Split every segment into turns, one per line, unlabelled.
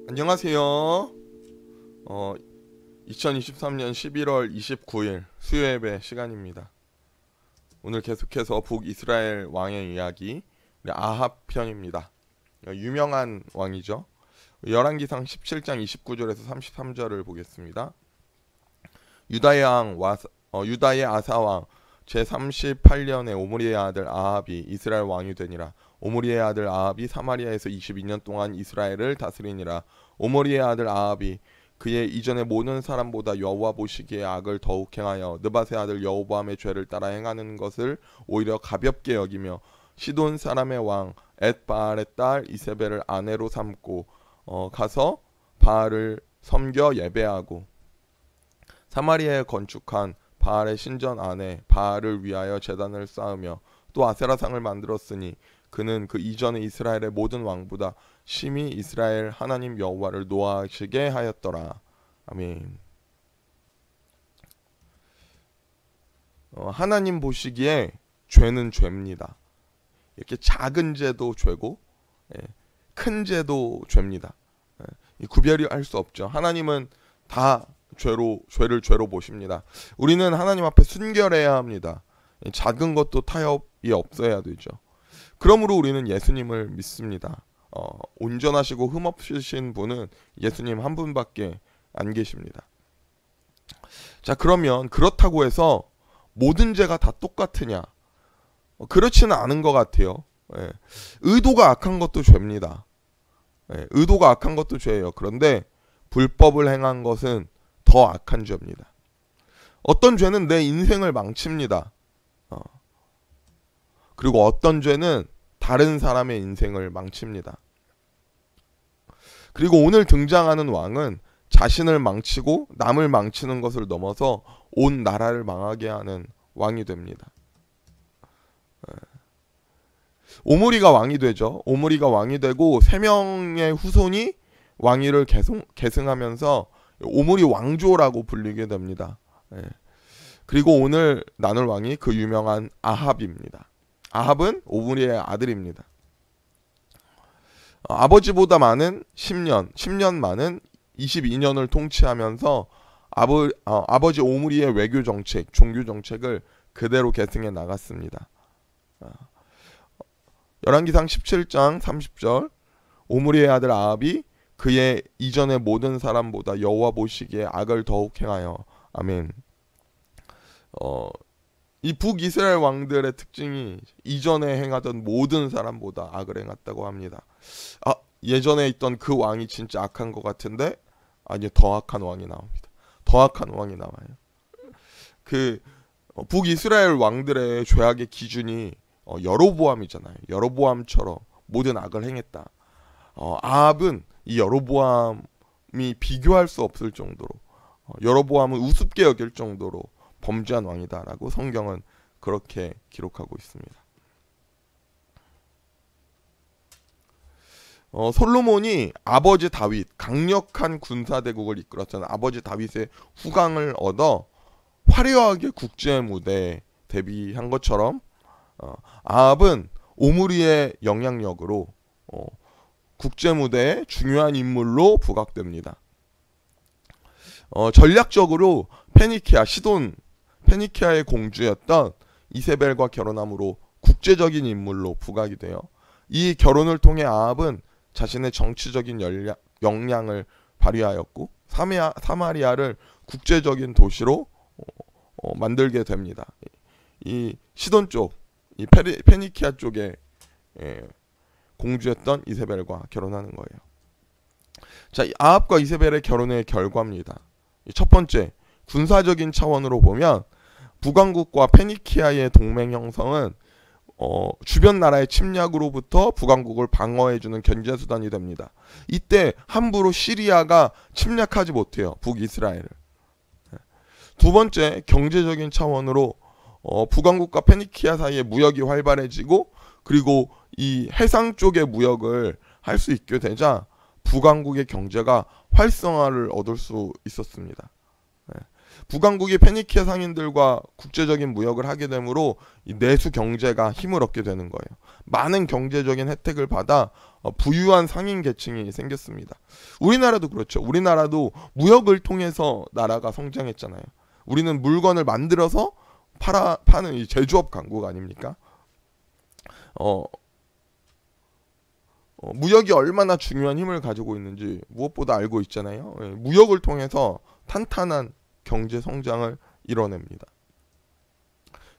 안녕하세요. 2023년 11월 29일 수요예배 시간입니다. 오늘 계속해서 북이스라엘 왕의 이야기 아합 편입니다. 유명한 왕이죠. 열왕기상 17장 29절에서 33절을 보겠습니다. 유다의 아사왕 제38년에 오므리의 아들 아합이 이스라엘 왕이 되니라. 오므리의 아들 아합이 사마리아에서 22년 동안 이스라엘을 다스리니라. 오므리의 아들 아합이 그의 이전의 모든 사람보다 여호와 보시기에 악을 더욱 행하여 느밧의 아들 여로보암의 죄를 따라 행하는 것을 오히려 가볍게 여기며 시돈 사람의 왕 엣바알의 딸 이세벨을 아내로 삼고 가서 바알을 섬겨 예배하고 사마리아에 건축한 바알의 신전 안에 바알을 위하여 제단을 쌓으며 또 아세라상을 만들었으니 그는 그 이전의 이스라엘의 모든 왕보다 심히 이스라엘 하나님 여호와를 노하시게 하였더라. 아멘. 하나님 보시기에 죄는 죄입니다. 이렇게 작은 죄도 죄고 큰 죄도 죄입니다. 구별이 할 수 없죠. 하나님은 다 죄를 죄로 보십니다. 우리는 하나님 앞에 순결해야 합니다. 작은 것도 타협이 없어야 되죠. 그러므로 우리는 예수님을 믿습니다. 온전하시고 흠없으신 분은 예수님 한 분밖에 안 계십니다. 자, 그러면 그렇다고 해서 모든 죄가 다 똑같으냐? 그렇지는 않은 것 같아요. 의도가 악한 것도 죄입니다. 의도가 악한 것도 죄예요. 그런데 불법을 행한 것은 더 악한 죄입니다. 어떤 죄는 내 인생을 망칩니다. 그리고 어떤 죄는 다른 사람의 인생을 망칩니다. 그리고 오늘 등장하는 왕은 자신을 망치고 남을 망치는 것을 넘어서 온 나라를 망하게 하는 왕이 됩니다. 오므리가 왕이 되죠. 오므리가 왕이 되고 3명의 후손이 왕위를 계승하면서 오므리 왕조라고 불리게 됩니다. 그리고 오늘 나눌 왕이 그 유명한 아합입니다. 아합은 오므리의 아들입니다. 아버지보다 많은 10년 많은 22년을 통치하면서 아버지 오므리의 외교 정책, 종교 정책을 그대로 계승해 나갔습니다. 열왕기상 17장 30절 오므리의 아들 아합이 그의 이전의 모든 사람보다 여호와 보시기에 악을 더욱 행하여. 아멘. 이 북이스라엘 왕들의 특징이 이전에 행하던 모든 사람보다 악을 행했다고 합니다. 예전에 있던 그 왕이 진짜 악한 것 같은데 아니 더 악한 왕이 나옵니다. 더 악한 왕이 나와요. 그 북이스라엘 왕들의 죄악의 기준이 여로보암이잖아요. 여로보암처럼 모든 악을 행했다. 아합은 이 여로보암이 비교할 수 없을 정도로 여로보암은 우습게 여길 정도로 범죄한 왕이다라고 성경은 그렇게 기록하고 있습니다. 솔로몬이 아버지 다윗 강력한 군사대국을 이끌었던 아버지 다윗의 후광을 얻어 화려하게 국제 무대에 데뷔한 것처럼 아합은 오므리의 영향력으로 국제 무대에 중요한 인물로 부각됩니다. 전략적으로 페니키아의 공주였던 이세벨과 결혼함으로 국제적인 인물로 부각이 돼요. 이 결혼을 통해 아합은 자신의 정치적인 역량을 발휘하였고 사마리아를 국제적인 도시로 만들게 됩니다. 이 시돈 쪽, 이 페니키아 쪽에 공주였던 이세벨과 결혼하는 거예요. 자, 아합과 이세벨의 결혼의 결과입니다. 첫 번째, 군사적인 차원으로 보면 북왕국과 페니키아의 동맹 형성은 주변 나라의 침략으로부터 북왕국을 방어해주는 견제수단이 됩니다. 이때 함부로 시리아가 침략하지 못해요. 북이스라엘을. 두 번째, 경제적인 차원으로 북왕국과 페니키아 사이의 무역이 활발해지고 그리고 이 해상 쪽의 무역을 할 수 있게 되자 북왕국의 경제가 활성화를 얻을 수 있었습니다. 북왕국이 페니키아 상인들과 국제적인 무역을 하게 되므로 이 내수 경제가 힘을 얻게 되는 거예요. 많은 경제적인 혜택을 받아 부유한 상인 계층이 생겼습니다. 우리나라도 그렇죠. 우리나라도 무역을 통해서 나라가 성장했잖아요. 우리는 물건을 만들어서 파는 이 제조업 강국 아닙니까? 무역이 얼마나 중요한 힘을 가지고 있는지 무엇보다 알고 있잖아요. 예, 무역을 통해서 탄탄한 경제 성장을 이뤄냅니다.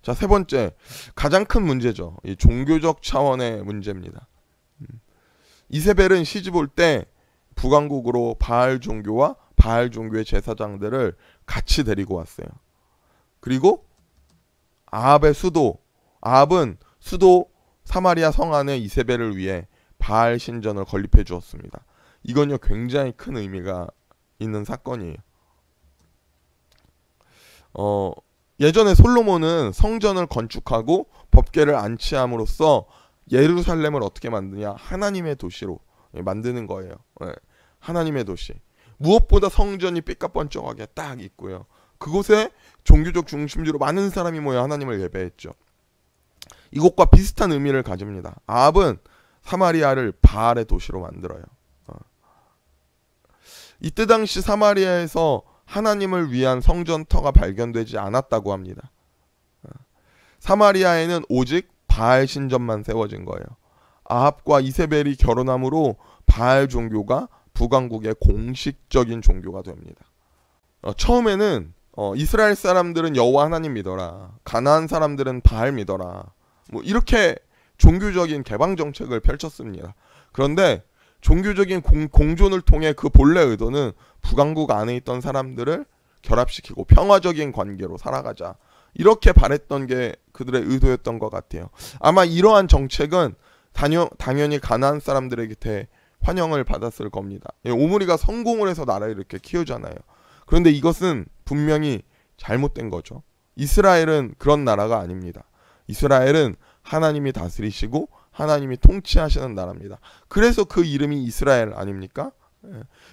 자, 세 번째, 가장 큰 문제죠. 이 종교적 차원의 문제입니다. 이세벨은 시집 올 때 북왕국으로 바알 종교와 바알 종교의 제사장들을 같이 데리고 왔어요. 그리고 아합은 수도 사마리아 성 안에 이세벨을 위해 바알 신전을 건립해 주었습니다. 이건요 굉장히 큰 의미가 있는 사건이에요. 예전에 솔로몬은 성전을 건축하고 법궤를 안치함으로써 예루살렘을 어떻게 만드냐, 하나님의 도시로 만드는 거예요. 하나님의 도시. 무엇보다 성전이 삐까뻔쩍하게 딱 있고요. 그곳에 종교적 중심지로 많은 사람이 모여 하나님을 예배했죠. 이것과 비슷한 의미를 가집니다. 아합은 사마리아를 바알의 도시로 만들어요. 이때 당시 사마리아에서 하나님을 위한 성전터가 발견되지 않았다고 합니다. 사마리아에는 오직 바알 신전만 세워진 거예요. 아합과 이세벨이 결혼함으로 바알 종교가 북왕국의 공식적인 종교가 됩니다. 처음에는 이스라엘 사람들은 여호와 하나님 믿어라, 가나안 사람들은 바알 믿어라, 뭐 이렇게 종교적인 개방 정책을 펼쳤습니다. 그런데 종교적인 공존을 통해 그 본래 의도는 북왕국 안에 있던 사람들을 결합시키고 평화적인 관계로 살아가자, 이렇게 바랬던 게 그들의 의도였던 것 같아요. 아마 이러한 정책은 당연히 가나안 사람들에게 환영을 받았을 겁니다. 오므리가 성공을 해서 나라를 이렇게 키우잖아요. 그런데 이것은 분명히 잘못된 거죠. 이스라엘은 그런 나라가 아닙니다. 이스라엘은 하나님이 다스리시고 하나님이 통치하시는 나라입니다. 그래서 그 이름이 이스라엘 아닙니까?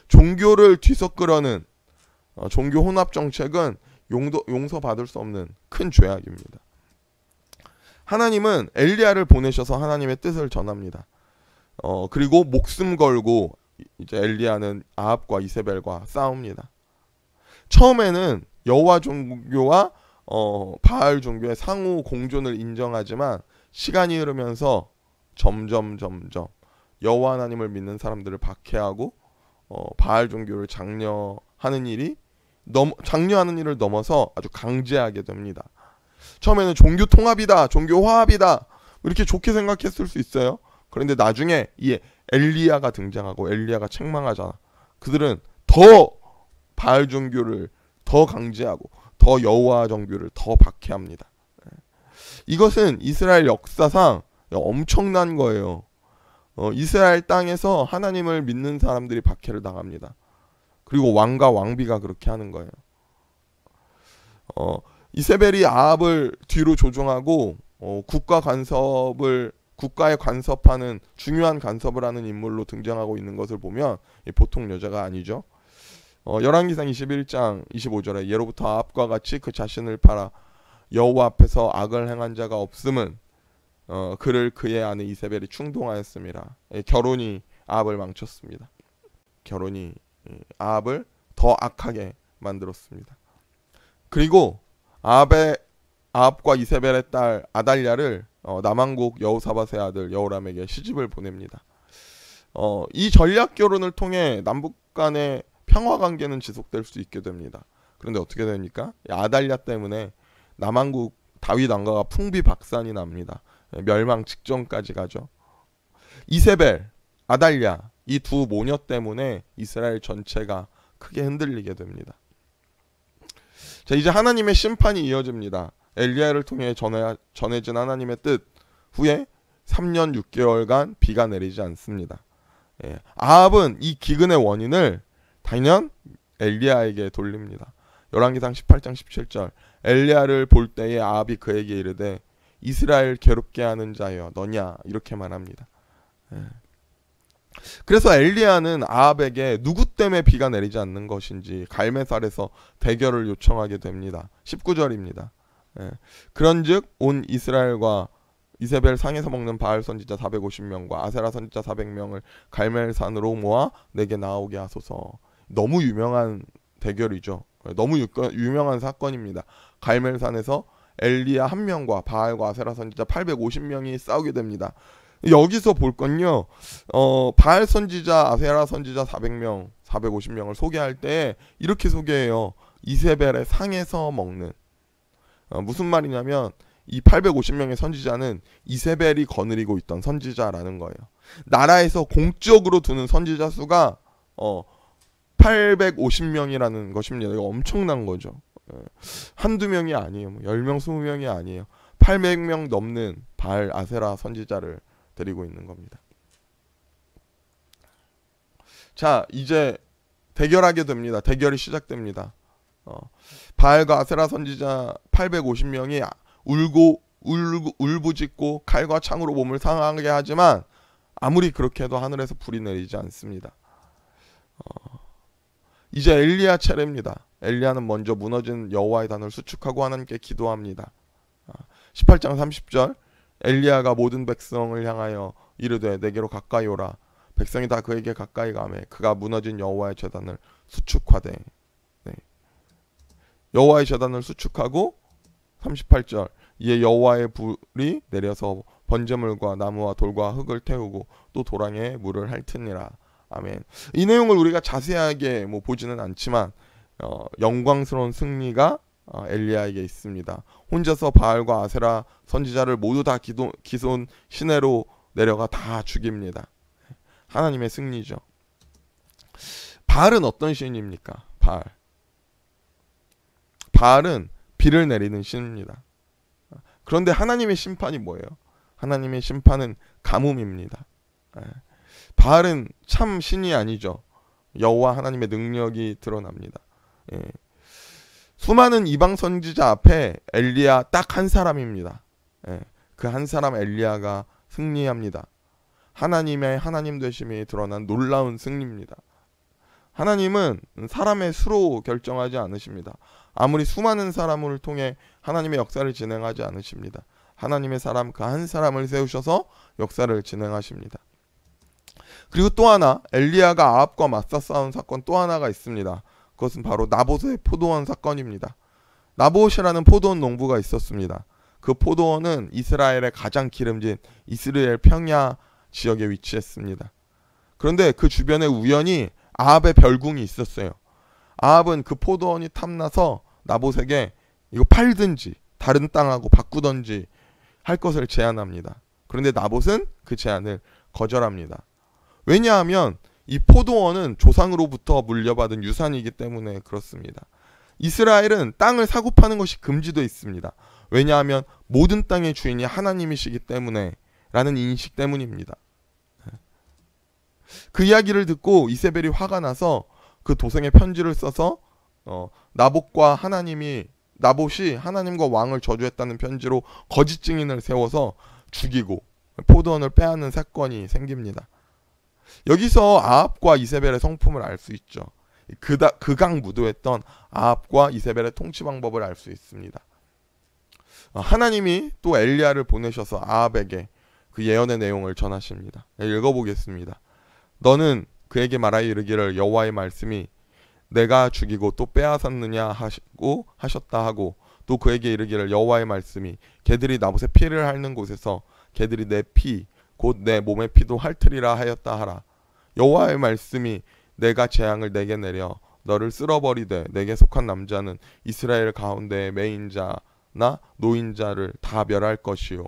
종교를 뒤섞으려는 종교 혼합 정책은 용서받을 수 없는 큰 죄악입니다. 하나님은 엘리야를 보내셔서 하나님의 뜻을 전합니다. 그리고 목숨 걸고 이제 엘리야는 아합과 이세벨과 싸웁니다. 처음에는 여호와 종교와 바알 종교의 상호 공존을 인정하지만 시간이 흐르면서 점점 여호와 하나님을 믿는 사람들을 박해하고 바알 종교를 장려하는 일을 넘어서 아주 강제하게 됩니다. 처음에는 종교 통합이다, 종교 화합이다, 이렇게 좋게 생각했을 수 있어요. 그런데 나중에 이 엘리야가 등장하고 엘리야가 책망하잖아. 그들은 더 바알 종교를 더 강제하고 더 여호와 종교를 더 박해합니다. 이것은 이스라엘 역사상 엄청난 거예요. 이스라엘 땅에서 하나님을 믿는 사람들이 박해를 당합니다. 그리고 왕과 왕비가 그렇게 하는 거예요. 이세벨이 아합을 뒤로 조종하고 국가에 간섭하는 중요한 간섭을 하는 인물로 등장하고 있는 것을 보면 보통 여자가 아니죠. 열왕기상 21장 25절에 예로부터 아합과 같이 그 자신을 팔아 여호와 앞에서 악을 행한 자가 없음은 그를 그의 아내 이세벨이 충동하였습니다. 결혼이 아합을 망쳤습니다. 결혼이 아합을 더 악하게 만들었습니다. 그리고 아합과 이세벨의 딸 아달랴를 남왕국 여호사밧의 아들 여호람에게 시집을 보냅니다. 이 전략 결혼을 통해 남북 간의 평화 관계는 지속될 수 있게 됩니다. 그런데 어떻게 됩니까? 아달랴 때문에 남왕국 다윗 왕가가 풍비박산이 납니다. 멸망 직전까지 가죠. 이세벨, 아달랴 이 두 모녀 때문에 이스라엘 전체가 크게 흔들리게 됩니다. 자, 이제 하나님의 심판이 이어집니다. 엘리야를 통해 전해진 하나님의 뜻 후에 3년 6개월간 비가 내리지 않습니다. 아합은 이 기근의 원인을 단연 엘리야에게 돌립니다. 열왕기상 18장 17절 엘리야를 볼 때에 아합이 그에게 이르되 이스라엘 괴롭게 하는 자여 너냐, 이렇게 말합니다. 그래서 엘리야는 아합에게 누구 때문에 비가 내리지 않는 것인지 갈멜살에서 대결을 요청하게 됩니다. 19절입니다. 예. 그런즉 온 이스라엘과 이세벨 상에서 먹는 바알 선지자 450명과 아세라 선지자 400명을 갈멜산으로 모아 내게 나오게 하소서. 너무 유명한 대결이죠. 너무 유명한 사건입니다. 갈멜산에서 엘리야 한 명과 바알과 아세라 선지자 850명이 싸우게 됩니다. 여기서 볼 건요. 바알 선지자, 아세라 선지자 400명, 450명을 소개할 때 이렇게 소개해요. 이세벨의 상에서 먹는. 무슨 말이냐면 이 850명의 선지자는 이세벨이 거느리고 있던 선지자라는 거예요. 나라에서 공적으로 두는 선지자 수가 850명이라는 것입니다. 이거 엄청난 거죠. 한두 명이 아니에요. 10명, 20명이 아니에요. 800명 넘는 바알, 아세라 선지자를 데리고 있는 겁니다. 자, 이제 대결하게 됩니다. 대결이 시작됩니다. 바알과 아세라 선지자 850명이 울부짖고 칼과 창으로 몸을 상하게 하지만 아무리 그렇게 해도 하늘에서 불이 내리지 않습니다. 이제 엘리야 차례입니다. 엘리야는 먼저 무너진 여호와의 단을 수축하고 하나님께 기도합니다. 18장 30절 엘리야가 모든 백성을 향하여 이르되 내게로 가까이 오라. 백성이 다 그에게 가까이 가매 그가 무너진 여호와의 제단을 수축하되. 네. 여호와의 제단을 수축하고 38절 이에 여호와의 불이 내려서 번제물과 나무와 돌과 흙을 태우고 또 도랑에 물을 핥으니라. 아멘. 이 내용을 우리가 자세하게 보지는 않지만 영광스러운 승리가 엘리야에게 있습니다. 혼자서 바알과 아세라 선지자를 모두 다 기손 시내로 내려가 다 죽입니다. 하나님의 승리죠. 바알은 어떤 신입니까? 바알은 비를 내리는 신입니다. 그런데 하나님의 심판이 뭐예요? 하나님의 심판은 가뭄입니다. 바알은 참 신이 아니죠. 여호와 하나님의 능력이 드러납니다. 수많은 이방 선지자 앞에 엘리야 딱 한 사람입니다. 그 한 사람 엘리야가 승리합니다. 하나님의 하나님 되심이 드러난 놀라운 승리입니다. 하나님은 사람의 수로 결정하지 않으십니다. 아무리 수많은 사람을 통해 하나님의 역사를 진행하지 않으십니다. 하나님의 사람 그 한 사람을 세우셔서 역사를 진행하십니다. 그리고 또 하나 엘리야가 아합과 맞서 싸운 사건 또 하나가 있습니다. 그것은 바로 나봇의 포도원 사건입니다. 나봇이라는 포도원 농부가 있었습니다. 그 포도원은 이스라엘의 가장 기름진 이스라엘 평야 지역에 위치했습니다. 그런데 그 주변에 우연히 아합의 별궁이 있었어요. 아합은 그 포도원이 탐나서 나봇에게 이거 팔든지 다른 땅하고 바꾸든지 할 것을 제안합니다. 그런데 나봇은 그 제안을 거절합니다. 왜냐하면 이 포도원은 조상으로부터 물려받은 유산이기 때문에 그렇습니다. 이스라엘은 땅을 사고 파는 것이 금지되어 있습니다. 왜냐하면 모든 땅의 주인이 하나님이시기 때문에 라는 인식 때문입니다. 그 이야기를 듣고 이세벨이 화가 나서 그 도생의 편지를 써서 나봇이 하나님과 왕을 저주했다는 편지로 거짓 증인을 세워서 죽이고 포도원을 빼앗는 사건이 생깁니다. 여기서 아합과 이세벨의 성품을 알 수 있죠. 극악무도했던 아합과 이세벨의 통치 방법을 알 수 있습니다. 하나님이 또 엘리야를 보내셔서 아합에게 그 예언의 내용을 전하십니다. 읽어보겠습니다. 너는 그에게 말하여 이르기를 여호와의 말씀이 내가 죽이고 또 빼앗았느냐 하시고 하셨다 하고 또 그에게 이르기를 여호와의 말씀이 개들이 나봇의 피를 핥는 곳에서 개들이 내 피 곧 내 몸의 피도 핥으리라 하였다 하라. 여호와의 말씀이 내가 재앙을 내게 내려 너를 쓸어버리되 내게 속한 남자는 이스라엘 가운데의 매인자나 노인자를 다 멸할 것이요.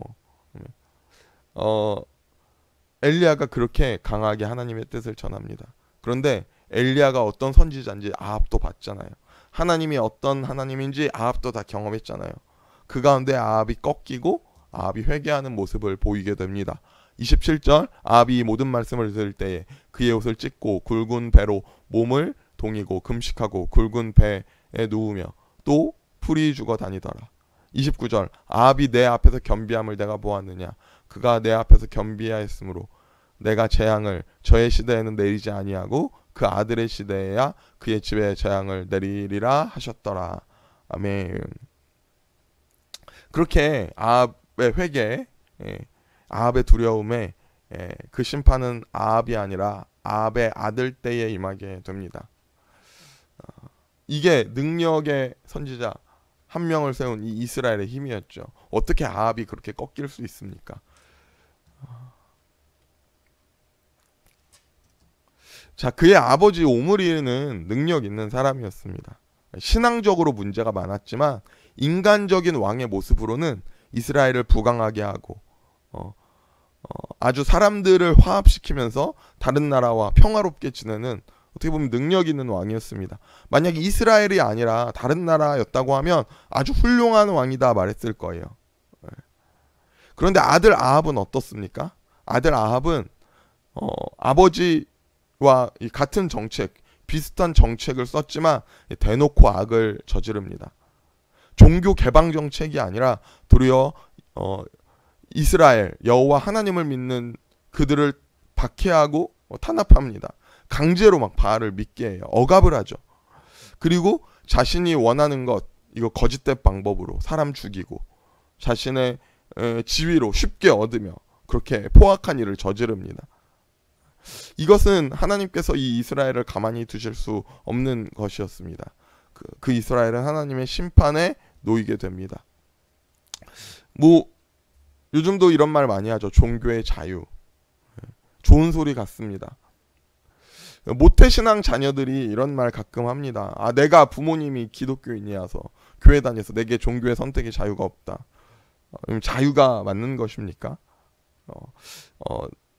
엘리야가 그렇게 강하게 하나님의 뜻을 전합니다. 그런데 엘리야가 어떤 선지자인지 아합도 봤잖아요. 하나님이 어떤 하나님인지 아합도 다 경험했잖아요. 그 가운데 아합이 꺾이고 아합이 회개하는 모습을 보이게 됩니다. 27절 아합이 이 모든 말씀을 들을 때에 그의 옷을 찢고 굵은 배로 몸을 동이고 금식하고 굵은 배에 누우며 또 풀이 죽어 다니더라. 29절 아합이 내 앞에서 겸비함을 내가 보았느냐 그가 내 앞에서 겸비하였으므로 내가 재앙을 저의 시대에는 내리지 아니하고 그 아들의 시대에야 그의 집에 재앙을 내리리라 하셨더라. 아멘. 그렇게 아합의 회개, 아합의 두려움에 그 심판은 아합이 아니라 아합의 아들 때에 임하게 됩니다. 이게 능력의 선지자 한 명을 세운 이 이스라엘의 힘이었죠. 어떻게 아합이 그렇게 꺾일 수 있습니까? 자, 그의 아버지 오므리는 능력 있는 사람이었습니다. 신앙적으로 문제가 많았지만 인간적인 왕의 모습으로는 이스라엘을 부강하게 하고 아주 사람들을 화합시키면서 다른 나라와 평화롭게 지내는 어떻게 보면 능력 있는 왕이었습니다. 만약 이스라엘이 아니라 다른 나라였다고 하면 아주 훌륭한 왕이다 말했을 거예요. 그런데 아들 아합은 어떻습니까? 아들 아합은 아버지와 같은 정책, 비슷한 정책을 썼지만 대놓고 악을 저지릅니다. 종교 개방 정책이 아니라 도리어 이스라엘 여호와 하나님을 믿는 그들을 박해하고 탄압합니다. 강제로 막 바알을 믿게 해요. 억압을 하죠. 그리고 자신이 원하는 것, 이거 거짓된 방법으로 사람 죽이고 자신의 지위로 쉽게 얻으며 그렇게 포악한 일을 저지릅니다. 이것은 하나님께서 이 이스라엘을 가만히 두실 수 없는 것이었습니다. 그 이스라엘은 하나님의 심판에 놓이게 됩니다. 요즘도 이런 말 많이 하죠. 종교의 자유. 좋은 소리 같습니다. 모태신앙 자녀들이 이런 말 가끔 합니다. 내가 부모님이 기독교인이어서 교회 다녀서 내게 종교의 선택의 자유가 없다. 자유가 맞는 것입니까?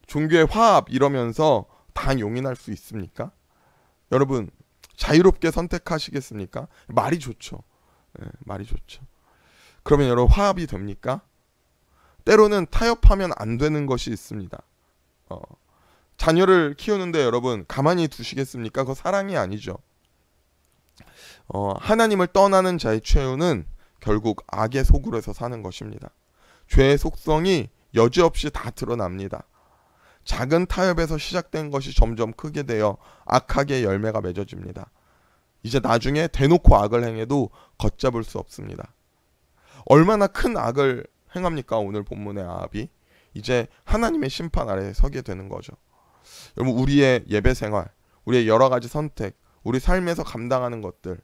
종교의 화합 이러면서 다 용인할 수 있습니까? 여러분 자유롭게 선택하시겠습니까? 말이 좋죠. 말이 좋죠. 그러면 여러분 화합이 됩니까? 때로는 타협하면 안 되는 것이 있습니다. 자녀를 키우는데 여러분 가만히 두시겠습니까? 그거 사랑이 아니죠. 하나님을 떠나는 자의 최후는 결국 악의 소굴에서 사는 것입니다. 죄의 속성이 여지없이 다 드러납니다. 작은 타협에서 시작된 것이 점점 크게 되어 악하게 열매가 맺어집니다. 이제 나중에 대놓고 악을 행해도 걷잡을 수 없습니다. 얼마나 큰 악을 행합니까? 오늘 본문의 아합이 이제 하나님의 심판 아래에 서게 되는 거죠. 여러분 우리의 예배 생활, 우리의 여러 가지 선택, 우리 삶에서 감당하는 것들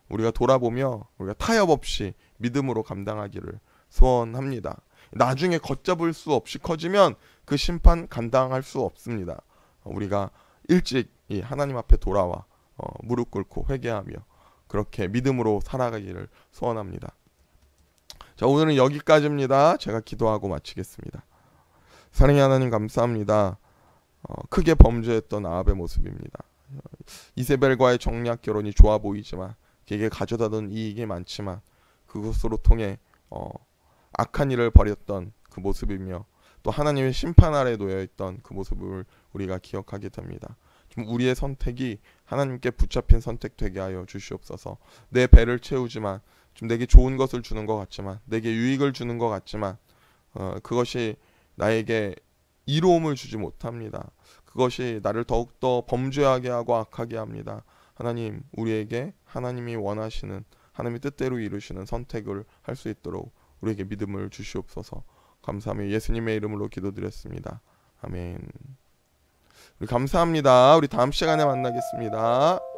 우리가 돌아보며 우리가 타협 없이 믿음으로 감당하기를 소원합니다. 나중에 걷잡을 수 없이 커지면 그 심판 감당할 수 없습니다. 우리가 일찍 이 하나님 앞에 돌아와 무릎 꿇고 회개하며 그렇게 믿음으로 살아가기를 소원합니다. 자, 오늘은 여기까지입니다. 제가 기도하고 마치겠습니다. 사랑의 하나님 감사합니다. 크게 범죄했던 아합의 모습입니다. 이세벨과의 정략 결혼이 좋아 보이지만 그에게 가져다던 이익이 많지만 그것으로 통해 악한 일을 벌였던 그 모습이며 또 하나님의 심판 아래 놓여있던 그 모습을 우리가 기억하게 됩니다. 좀 우리의 선택이 하나님께 붙잡힌 선택 되게 하여 주시옵소서. 내 배를 채우지만 좀 내게 좋은 것을 주는 것 같지만 내게 유익을 주는 것 같지만 그것이 나에게 이로움을 주지 못합니다. 그것이 나를 더욱더 범죄하게 하고 악하게 합니다. 하나님 우리에게 하나님이 원하시는 하나님의 뜻대로 이루시는 선택을 할 수 있도록 우리에게 믿음을 주시옵소서. 감사하며 예수님의 이름으로 기도드렸습니다. 아멘. 우리 감사합니다. 우리 다음 시간에 만나겠습니다.